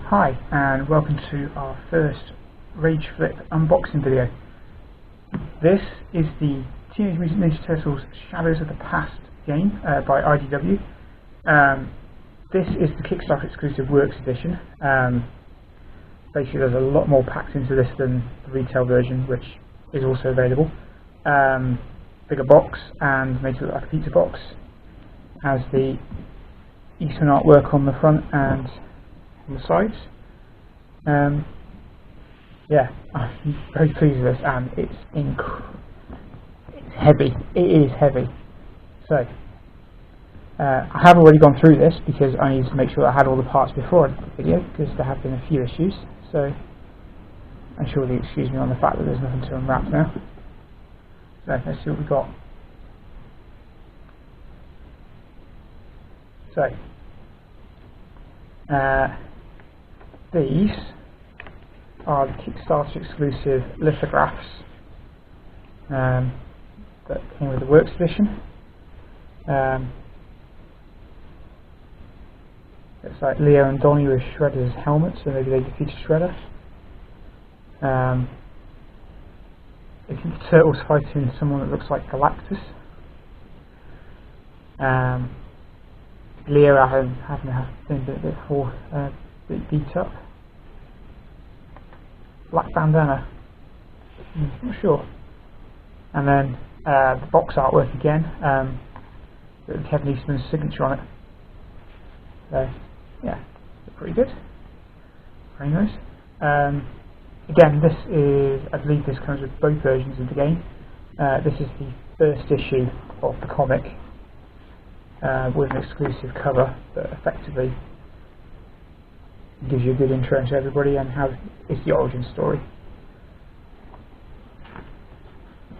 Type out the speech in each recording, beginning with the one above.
Hi, and welcome to our first Rage Flip unboxing video. This is the Teenage Mutant Ninja Turtles Shadows of the Past game by IDW. This is the Kickstarter exclusive Works edition. Basically there's a lot more packed into this than the retail version, which is also available. Bigger box and made to look like a pizza box. Has the Eastern artwork on the front and on the sides. Yeah, I'm very pleased with this, and it's heavy. It is heavy. So I have already gone through this because I needed to make sure I had all the parts before I did the video, because there have been a few issues. So I'm sure you'll excuse me on the fact that there's nothing to unwrap now. So let's see what we've got. So these are the Kickstarter exclusive lithographs that came with the Works edition. It's like Leo and Donnie with Shredder's helmet, so maybe they defeated Shredder. It's the Turtles fighting someone that looks like Galactus. Leo having been a bit beat up. Black bandana, not sure. And then the box artwork again, with Kevin Eastman's signature on it. So yeah, pretty good, very nice. Again, this is, I believe this comes with both versions of the game. This is the first issue of the comic with an exclusive cover that effectively gives you a good intro to everybody and how it's the origin story.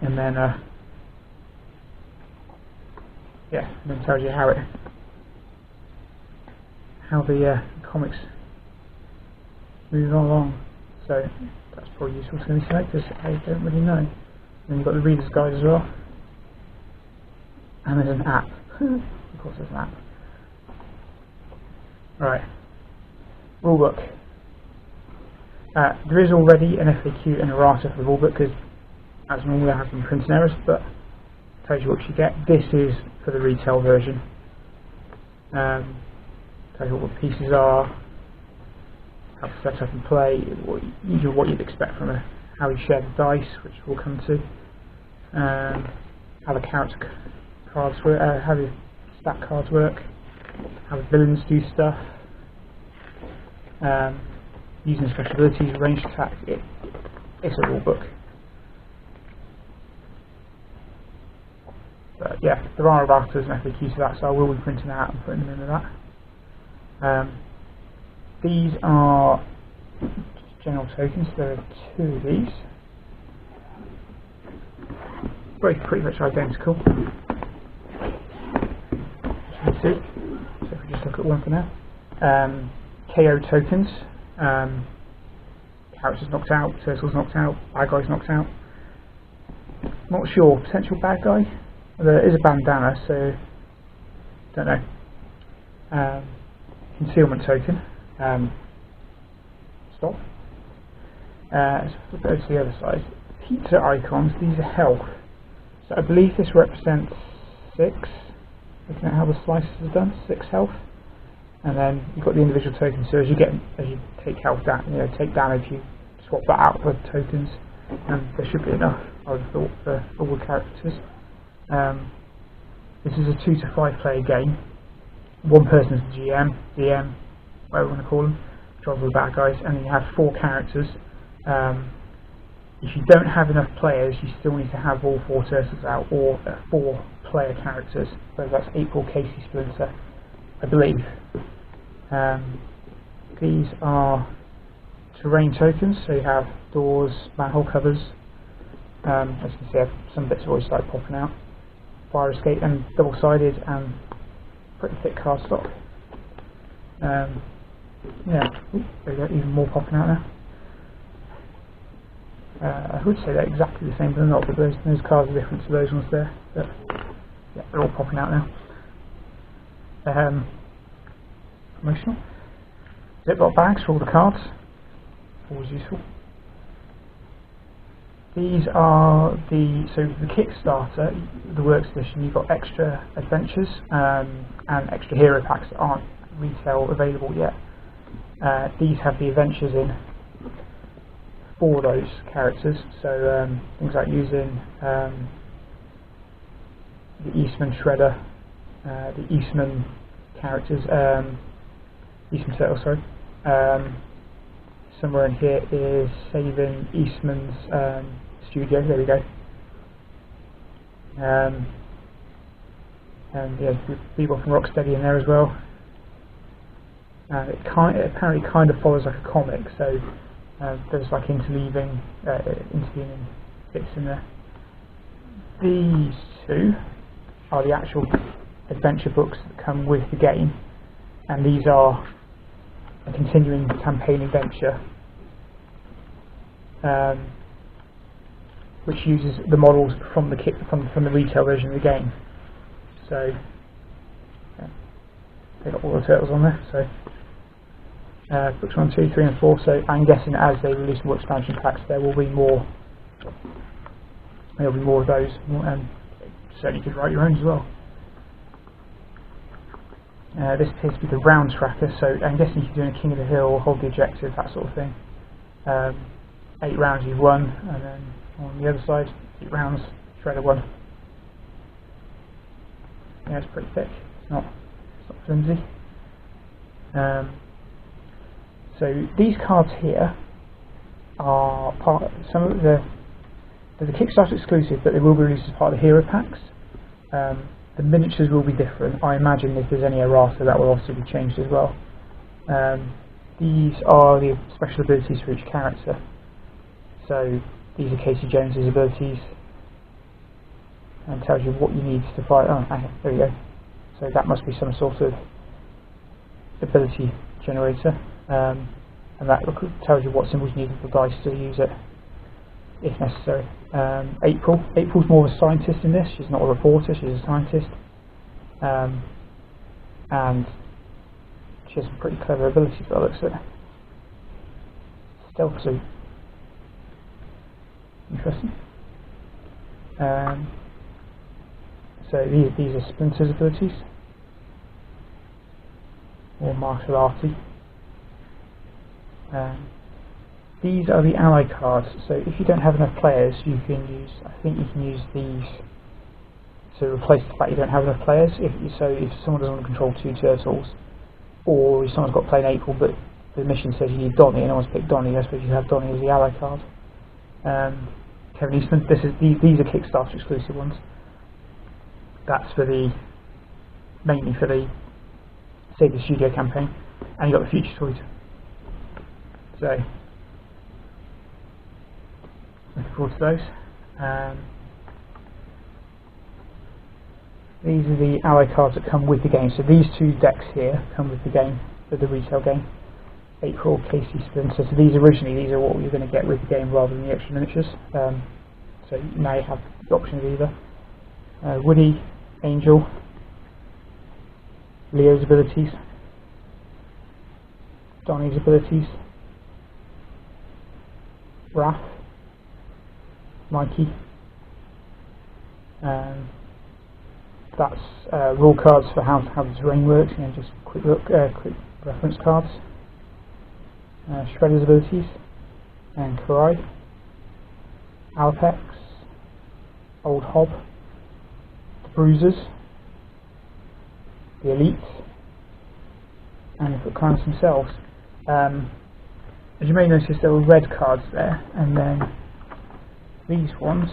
And then yeah, and then tells you how the comics move along. So that's probably useful to me tonight because I don't really know. And then you've got the reader's guide as well. And there's an app. Of course there's an app. Right. Rulebook. There is already an FAQ and errata for the rulebook because, as normal, there have been printing errors, but it tells you what you get. This is for the retail version. Tells you what the pieces are, how to set up and play, what you'd expect from how you share the dice, which we'll come to, how the character cards work, how the stack cards work, how the villains do stuff. Using special abilities, ranged attack. It's a rule book. But yeah, there are erratas and FAQs to that, so I will be printing that out and putting them into that. These are general tokens. There are two of these. Both pretty much identical. As you can see. So if we just look at one for now. KO tokens, characters knocked out, turtles knocked out, bad guys knocked out. Not sure, potential bad guy. There is a bandana, so don't know. Concealment token. Stop. Let's flip over to the other side. Pizza icons, these are health. So I believe this represents 6. Looking at how the slices are done, 6 health. And then you've got the individual tokens, so as you take health down, take damage, you swap that out with tokens, and there should be enough, I would have thought, for all the characters. This is a 2 to 5 player game. One person is the GM, DM, whatever you want to call them, controls all the bad guys, and then you have 4 characters. If you don't have enough players, you still need to have all 4 turtles out, or 4 player characters, whether that's April, Casey, Splinter, I believe. These are terrain tokens, so you have doors, manhole covers. As you can see, some bits have already started popping out. Fire escape, and double-sided and pretty thick cardstock. Yeah, there you go, even more popping out now. I would say they're exactly the same, but they're not. But those cards are different to those ones there. But yeah, they're all popping out now. Promotional. Ziploc bags for all the cards, always useful. These are the Kickstarter, the Works Edition. You've got extra adventures and extra hero packs that aren't retail available yet. These have the adventures in for those characters, so things like using the Eastman Shredder, the Eastman characters, Eastman Turtles, sorry. Somewhere in here is saving Eastman's studio. There we go. And yeah, Bebop and Rocksteady in there as well. It apparently kind of follows like a comic, so there's like interleaving bits in there. These two are the actual adventure books that come with the game, and these are a continuing campaign adventure, which uses the models from the from the retail version of the game. So yeah, they got all the turtles on there. So books 1, 2, 3, and 4. So I'm guessing as they release more expansion packs, there will be more. There'll be more of those, and certainly you could write your own as well. This appears to be the round tracker, so I'm guessing you're doing a King of the Hill, hold the objective, that sort of thing. 8 rounds you've won, and then on the other side, 8 rounds, Shredder 1. Yeah, it's pretty thick, it's not flimsy. So these cards here are there's a Kickstarter exclusive, but they will be released as part of the hero packs. The miniatures will be different. I imagine if there's any errata, that will obviously be changed as well. These are the special abilities for each character. So these are Casey Jones's abilities, and tells you what you need to fight. Oh, there we go. So that must be some sort of ability generator, and that tells you what symbols you need for the dice to use it, if necessary. April's more of a scientist in this. She's not a reporter, she's a scientist, and she has some pretty clever abilities by the looks of it. Stealth suit, interesting. So these are Splinter's abilities, or martial arty. These are the ally cards, so if you don't have enough players, I think you can use these to replace the fact you don't have enough players. If someone doesn't want to control 2 turtles, or if someone's got plain April but the mission says you need Donnie and no one's picked Donnie, I suppose you have Donnie as the ally card. Kevin Eastman, these are Kickstarter exclusive ones. That's mainly for the Save the Studio campaign, and you got the Future Toys. So looking forward to those. These are the ally cards that come with the game. So these 2 decks here come with the game, with the retail game. April, Casey, Splinter. So these are what you're going to get with the game rather than the extra miniatures. So now you have the option of either. Woody, Angel, Leo's abilities, Donnie's abilities, Raph, Mikey. That's rule cards for how the terrain works, and just quick reference cards. Shredder's abilities, and Karai, Alpex, Old Hob, the Bruisers, the Elite, and the Foot Climbers themselves. As you may notice, there were red cards there, and then these ones,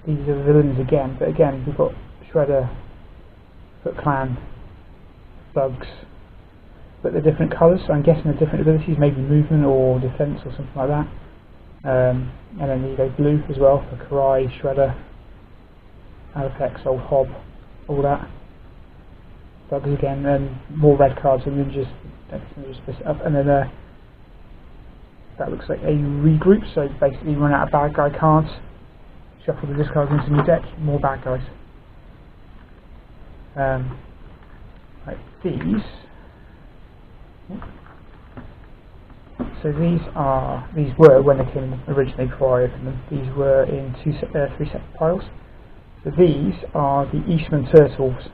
these are the villains again, but again we've got Shredder, Foot Clan, Bugs, but they're different colours, so I'm guessing they're different abilities, maybe movement or defence or something like that. And then you go blue as well for Karai, Shredder, Alapex, Old Hob, all that. Bugs again, and more red cards and ninjas. Just split it up, and then that looks like a regroup. So basically, you run out of bad guy cards, shuffle the discards into a new deck, more bad guys. Like these. so these were when they came in originally before I opened them. These were in three separate piles. So these are the Eastman Turtles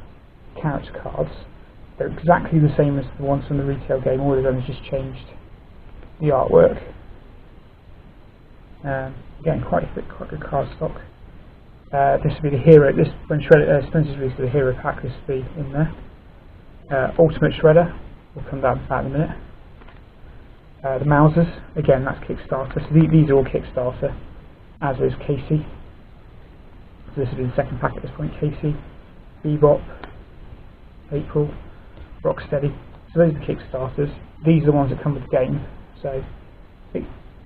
character cards. They're exactly the same as the ones from the retail game. All they've done is just changed the artwork. Again, quite good card stock. This will be the hero. This when Splinter's released the hero pack. This will be in there. Ultimate Shredder will come down to that in a minute. The Mousers, again, that's Kickstarter. So these are all Kickstarter, as is Casey. So this will be the second pack at this point. Casey, Bebop, April, Rocksteady. So those are the Kickstarters. These are the ones that come with the game. So,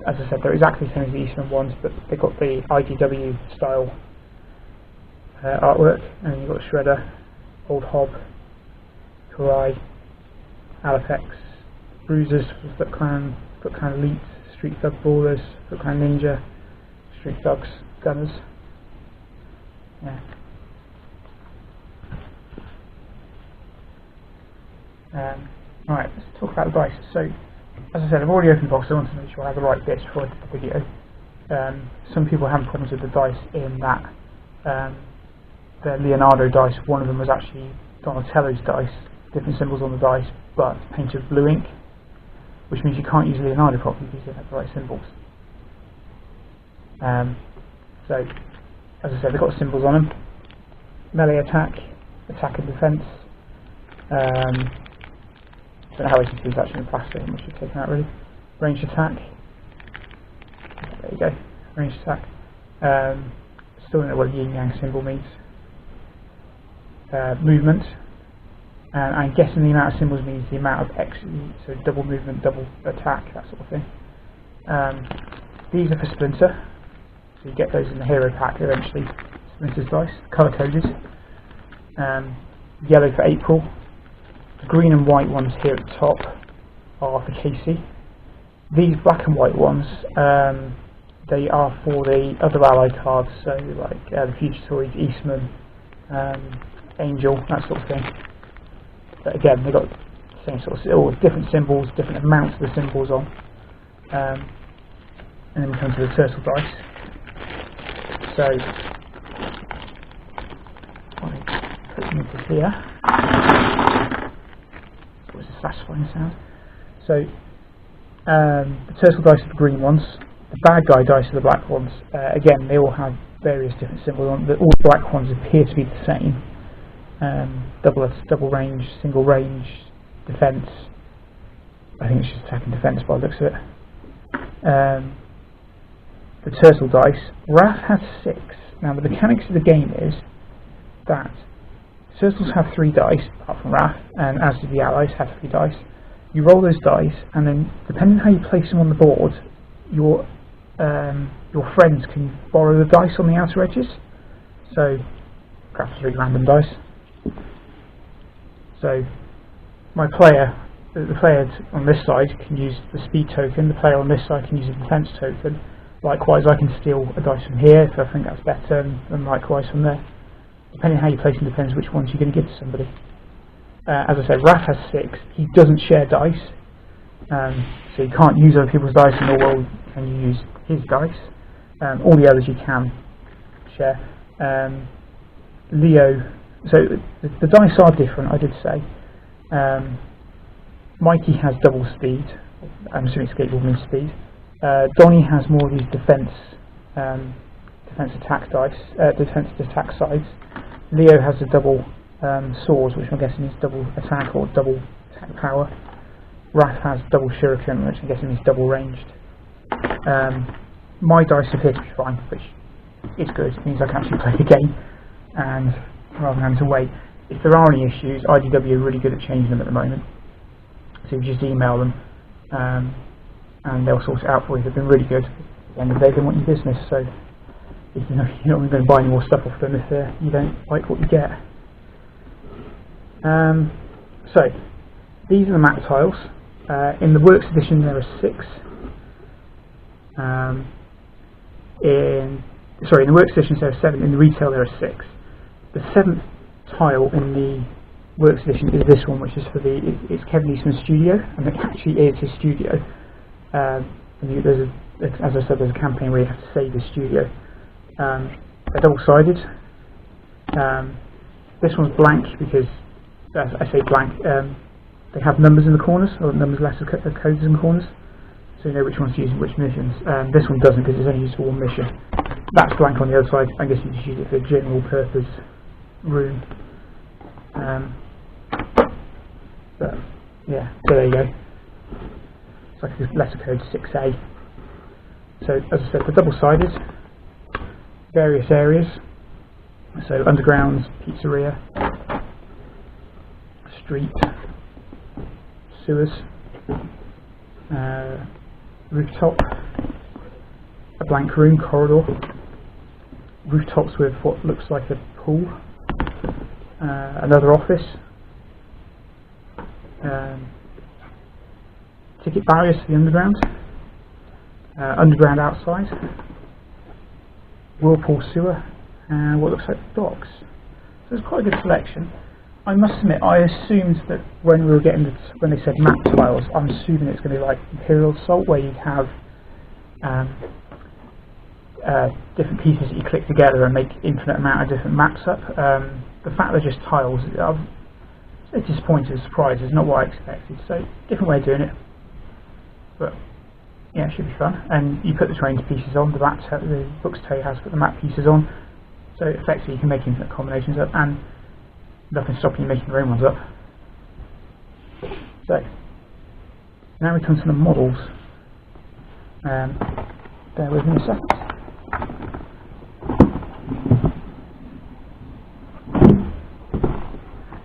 as I said, they're exactly the same as the Eastman ones, but they've got the IDW style artwork. And you've got Shredder, Old Hob, Karai, Alapex, Bruisers, Foot Clan Elite, Street Thug Brawlers, Foot Clan Ninja, Street Thugs, Gunners. Yeah. Alright, let's talk about the dice. So, as I said, I've already opened the box. I want to make sure I have the right bits before I do the video. Some people have problems with the dice in that the Leonardo dice, one of them was actually Donatello's dice, different symbols on the dice, but painted with blue ink, which means you can't use Leonardo properly because you don't have the right symbols. So, as I said, they've got symbols on them. Melee attack, attack and defense. I don't know how easy to use actually in plastic, I should have taken out really. Ranged attack. There you go, ranged attack. Still don't know what a yin yang symbol means. Movement. And I'm guessing the amount of symbols means the amount of so double movement, double attack, that sort of thing. These are for Splinter. So you get those in the hero pack eventually. Splinter's dice, colour coded. Yellow for April. The green and white ones here at the top are for Casey. These black and white ones, they are for the other allied cards, so like the Fugitoids, Eastman, Angel, that sort of thing. But again, they've got the same sort of all different symbols, different amounts of the symbols on. And then we come to the turtle dice. So I put them into here. What's the satisfying sound? So the turtle dice are the green ones. The bad guy dice are the black ones. Again, they all have various different symbols on. All the black ones appear to be the same. Double range, single range, defense. I think it's just attack and defense by the looks of it. The turtle dice. Raph has 6. Now the mechanics of the game is that turtles have 3 dice, apart from Raph, and as do the allies have 3 dice. You roll those dice, and then depending on how you place them on the board, your friends can borrow the dice on the outer edges. So perhaps 3 random dice. So the player on this side can use the speed token, the player on this side can use a defense token. Likewise, I can steal a dice from here if I think that's better, and likewise from there. Depending on how you place them depends which ones you're going to give to somebody. As I said, Raph has 6. He doesn't share dice, so you can't use other people's dice, nor will can you use his dice. All the others you can share. Leo. So the dice are different, I did say. Mikey has double speed. I'm assuming skateboard means speed. Donnie has more of these defense attack dice, defense attack sides. Leo has the double swords, which I'm guessing is double attack or double attack power. Raph has double shuriken, which I'm guessing is double ranged. My dice appear to be fine, which is good. It means I can actually play the game, and rather than having to wait. If there are any issues, IDW are really good at changing them at the moment. So you just email them, and they'll sort it out for you. They've been really good. At the end of the day, they want your business, so if you're not going to buy any more stuff off them if you don't like what you get. So these are the map tiles. In the Works edition there are 6. In the Works edition there are 7. In the retail there are 6. The 7th tile in the Works edition is this one, which is for it's Kevin Eastman's studio, and it actually is his studio. As I said, there's a campaign where you have to save the studio. They're double-sided. This one's blank because, as I say blank, they have numbers in the corners, or numbers, letters, codes in the corners, so you know which one's using which missions. This one doesn't because it's only used for one mission. That's blank on the other side. I guess you just use it for a general purpose room. But yeah, so there you go. It's like a letter code 6A. So as I said, they're double-sided. Various areas. So underground, pizzeria, street, sewers, rooftop, a blank room, corridor, rooftops with what looks like a pool, another office, ticket barriers to the underground, underground outside, whirlpool sewer, and what looks like docks. So it's quite a good selection. I must admit, I assumed that when we were getting when they said map tiles, I'm assuming it's going to be like Imperial Assault, where you have different pieces that you click together and make infinite amount of different maps up. The fact they're just tiles, it's disappointing, surprised. It's not what I expected. So different way of doing it, but yeah, it should be fun. And you put the terrain pieces on. The books tell you how to put the map pieces on. So effectively, you can make infinite combinations up, and nothing stopping you making your own ones up. So now we come to the models. Bear with me a second.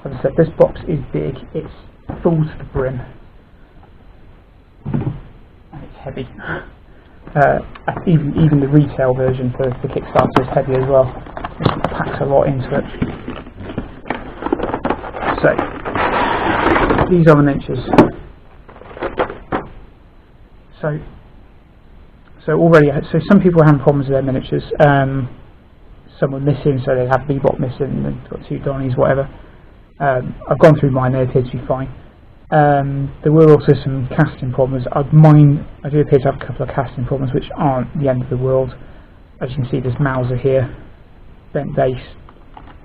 As I said, this box is big. It's full to the brim, and it's heavy. Even the retail version for the Kickstarter is heavy as well. It packs a lot into it. So these are the miniatures. So already, so some people are having problems with their miniatures. Some were missing, so they have Bebop missing, and got 2 Donnies, whatever. I've gone through mine; they appear to be fine. There were also some casting problems. I do appear to have a couple of casting problems, which aren't the end of the world. As you can see, there's Mauser here, bent base,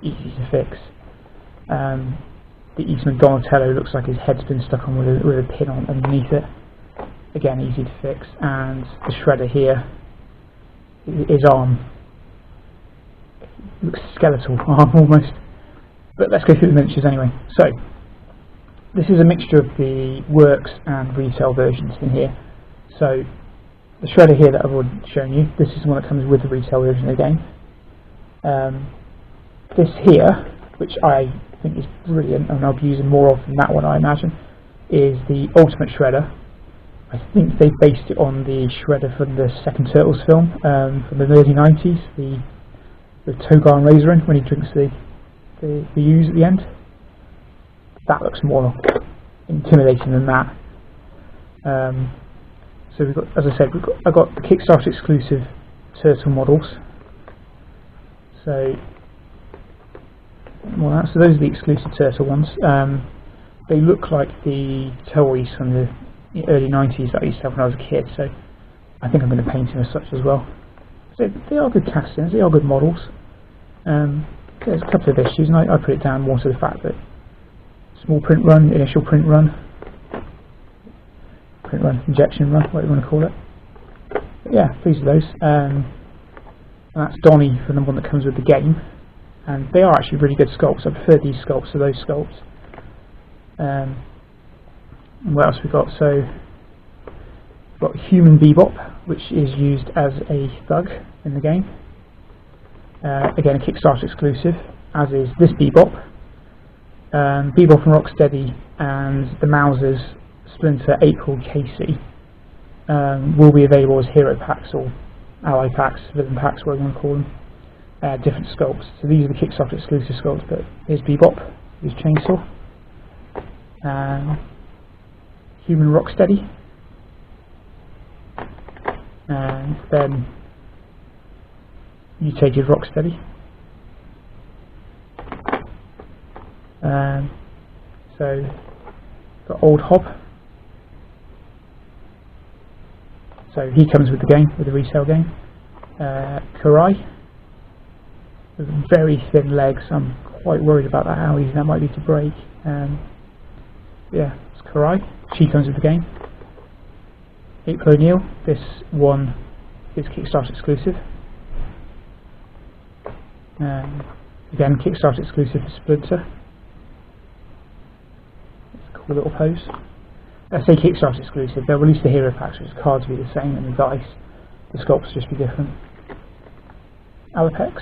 easy to fix. The Eastman Donatello looks like his head's been stuck on with a pin on underneath it. Again, easy to fix. And the Shredder here, his arm looks skeletal arm almost. But let's go through the miniatures anyway. So this is a mixture of the works and retail versions in here. So the Shredder here that I've already shown you, this is the one that comes with the retail version of the game. This here, which I think is brilliant, and I'll be using more of than that one, I imagine, is the Ultimate Shredder. I think they based it on the Shredder from the second Turtles film from the early 90s, with Togar and Razorin when he drinks the ooze at the end. That looks more intimidating than that. So we've got, as I said, I got the Kickstarter exclusive turtle models. So those are the exclusive turtle ones. They look like the toys from the early 90s that I used to have when I was a kid, so I think I'm going to paint them as such as well. So they are good castings, they are good models. There's a couple of issues, and I put it down more to the fact that small print run, initial print run, injection run, whatever you want to call it. But yeah, pleased with those. And that's Donnie from the one that comes with the game, and they are actually really good sculpts. I prefer these sculpts to those sculpts. And what else we got? So we've got Human Bebop, which is used as a thug in the game. Again, a Kickstarter exclusive, as is this Bebop. Bebop and Rocksteady and the Mausers, Splinter, April, Casey will be available as hero packs or ally packs, villain packs, whatever you want to call them. Different sculpts. So these are the Kickstarter exclusive sculpts, but here's Bebop, his chainsaw. Human Rocksteady. And then mutated Rocksteady. So got Old Hob. So he comes with the game, with the resale game. Karai, with very thin legs. I'm quite worried about that, how easy that might be to break. Yeah, it's Karai. She comes with the game. April O'Neil, this one is Kickstarter exclusive. Again, Kickstarter exclusive for Splinter. It's a cool little pose. I say Kickstarter exclusive, they'll release the hero packs, which the cards will be the same, and the dice, the sculpts will just be different. Alapex.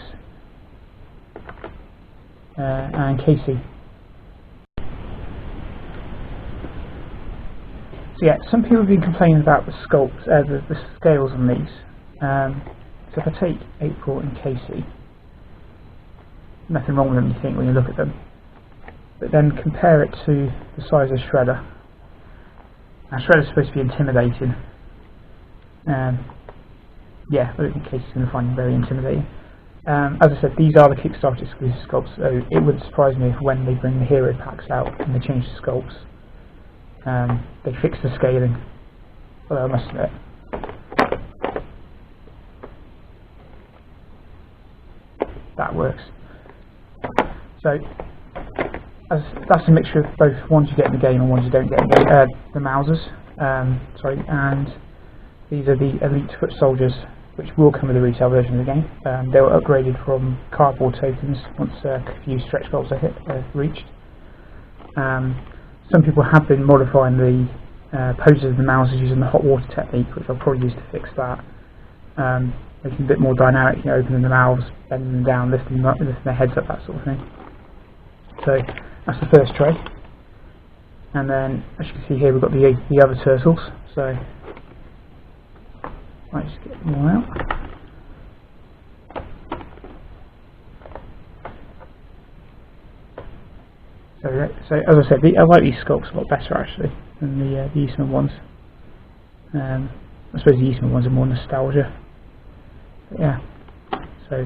And Casey. So yeah, some people have been complaining about the sculpts, the scales on these. So if I take April and Casey, nothing wrong with them, you think, when you look at them. But then compare it to the size of Shredder. Now Shredder's supposed to be intimidating. Yeah, I don't think Casey's going to find him very intimidating. As I said, these are the Kickstarter exclusive sculpts, so it wouldn't surprise me if when they bring the hero packs out and they change the sculpts, they fix the scaling. Although I must admit, that works. So that's a mixture of both ones you get in the game and ones you don't get in the game. The Mousers, and these are the Elite Foot Soldiers, which will come with a retail version of the game. They were upgraded from cardboard tokens once a few stretch goals are reached. Some people have been modifying the poses of the Mousers using the hot water technique, which I'll probably use to fix that. Making it a bit more dynamic, opening the mouths, bending them down, lifting them up, lifting their heads up, that sort of thing. So that's the first tray. And then, as you can see here, we've got the other turtles. So let's get them all out. So as I said, I like these sculpts a lot better actually than the Eastman ones. I suppose the Eastman ones are more nostalgia. But yeah, so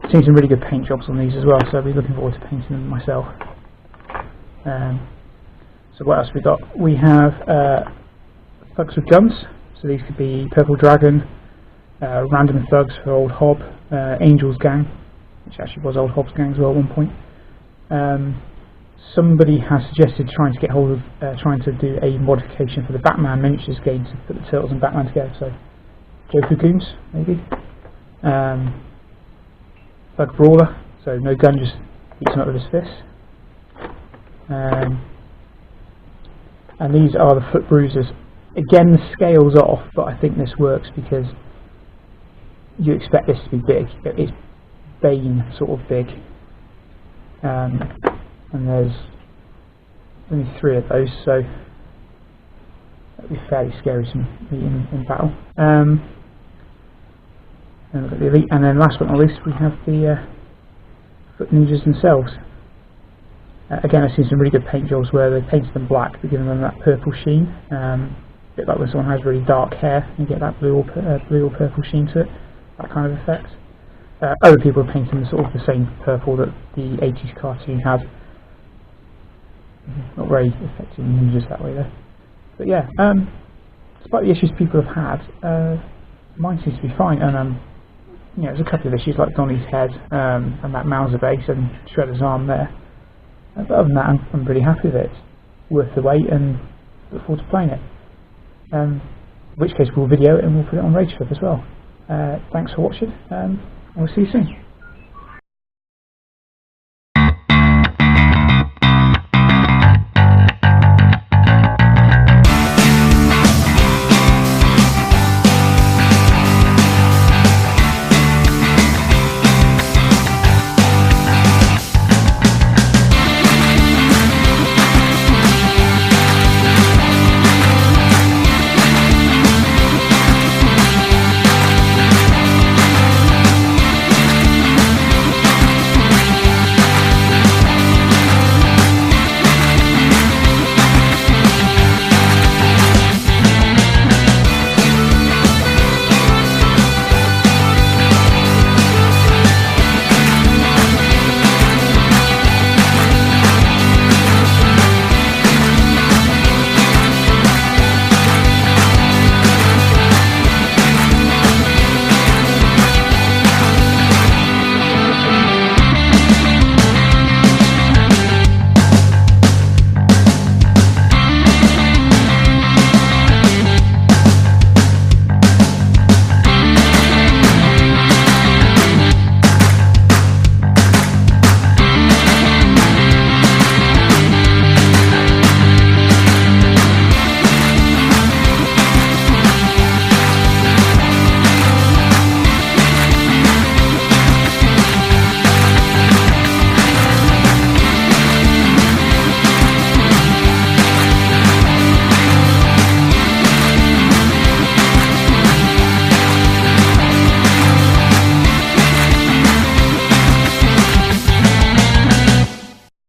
I've seen some really good paint jobs on these as well, so I'll be looking forward to painting them myself. So what else we got? We have thugs with guns. So these could be Purple Dragon, Random Thugs for Old Hob, Angel's Gang, which actually was Old Hob's gang as well at one point. Somebody has suggested trying to get hold of, trying to do a modification for the Batman miniatures game to put the Turtles and Batman together. So Joker Goons, maybe. Thug Brawler, so no gun, just beats him up with his fists. And these are the Foot Bruisers. Again, the scale's off, but I think this works because you expect this to be big. It's Bane sort of big. And there's only 3 of those, so that'd be fairly scary to meet in battle. And we've got the Elite, and then last but not least we have the Foot Ninjas themselves. Again, I've seen some really good paint jobs where they painted them black but giving them that purple sheen. A bit like when someone has really dark hair, you get that blue or purple sheen to it, that kind of effect. Other people are painting sort of the same purple that the 80s cartoon had. Not very effective ninjas that way though. But yeah, despite the issues people have had, mine seems to be fine. And there's a couple of issues like Donnie's head and that Mauser base and Shredder's arm there. But other than that, I'm pretty happy with it. It's worth the wait and look forward to playing it. In which case we'll video it and we'll put it on Rage Flip as well. Thanks for watching. We'll see you soon.